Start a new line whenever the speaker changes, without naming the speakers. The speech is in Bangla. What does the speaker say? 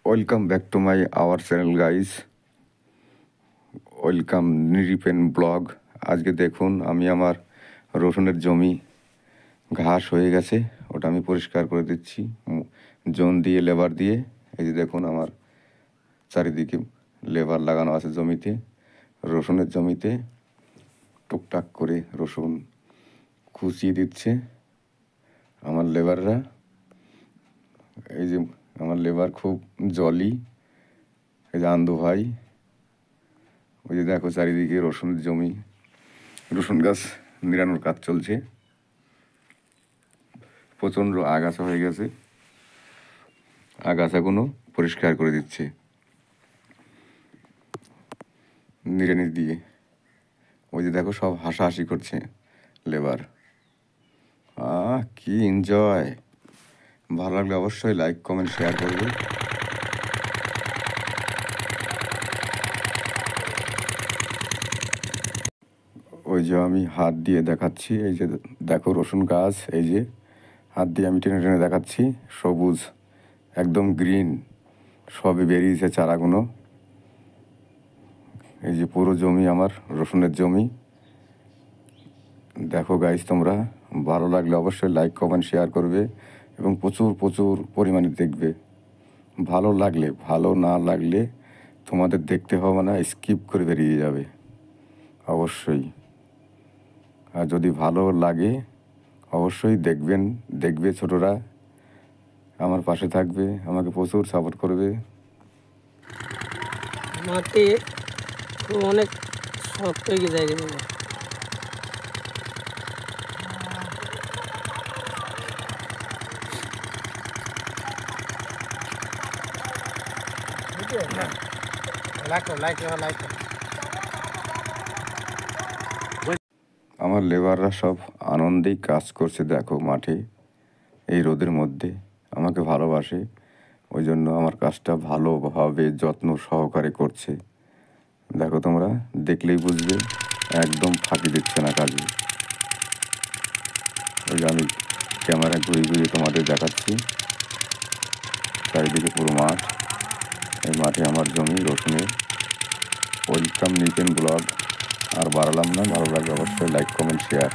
Welcome back to my our channel guys. Welcome Nripen blog. আজকে দেখুন আমি আমার রসুনের জমি ঘাস হয়ে গেছে, ওটা আমি পরিষ্কার করে দিচ্ছি জন দিয়ে, লেবার দিয়ে। এই যে দেখুন আমার চারিদিকে লেবার লাগানো আছে জমিতে, রসুনের জমিতে টুকটাক করে রসুন খুঁচিয়ে দিচ্ছে আমার লেবাররা। এই যে আমার লেবার খুব জলি, এই যে আন্দু ভাই। ওই যে দেখো চারিদিকে রসুনের জমি, রসুন গাছ নিড়ানোর কাজ চলছে। প্রচণ্ড আগাছা হয়ে গেছে, আগাছাগুলো পরিষ্কার করে দিচ্ছে নিড়ানি দিয়ে। ওই যে দেখো সব হাসাহাসি করছে লেবার। কি এনজয়! ভালো লাগলে অবশ্যই লাইক, কমেন্ট, শেয়ার করবে। ওই যে আমি হাত দিয়ে দেখাচ্ছি, এই যে দেখো রসুন গাছ, এই যে হাত দিয়ে আমি টেনে টেনে দেখাচ্ছি, সবুজ একদম গ্রিন, সবই বেরিয়েছে চারাগুলো। এই যে পুরো জমি আমার রসুনের জমি। দেখো গাইস, তোমরা ভালো লাগলে অবশ্যই লাইক, কমেন্ট, শেয়ার করবে এবং প্রচুর প্রচুর পরিমাণে দেখবে। ভালো লাগলে, ভালো না লাগলে তোমাদের দেখতে হবে না, স্কিপ করে বেরিয়ে যাবে অবশ্যই। আর যদি ভালো লাগে অবশ্যই দেখবে ছোটরা, আমার পাশে থাকবে, আমাকে প্রচুর সাপোর্ট করবে।
মাটি অনেক শক্ত হয়ে যায়।
আমার লেবাররা সব আনন্দেই কাজ করছে, দেখো মাঠে এই রোদের মধ্যে। আমাকে ভালোবাসে, ওই জন্য আমার কাজটা ভালোভাবে যত্ন সহকারে করছে। দেখো তোমরা দেখলেই বুঝবে, একদম ফাঁকি দিচ্ছে না কাজে। ওই যে আমি ক্যামেরা ঘুরিয়ে ঘুরিয়ে তোমাদের দেখাচ্ছি চারিদিকে পুরো মাঠ। এই মাঠে আমার জমি রসুনের। Welcome Nipen blog. আর বাড়ালাম না, ভালো লাগলে অবশ্যই লাইক, কমেন্ট, শেয়ার।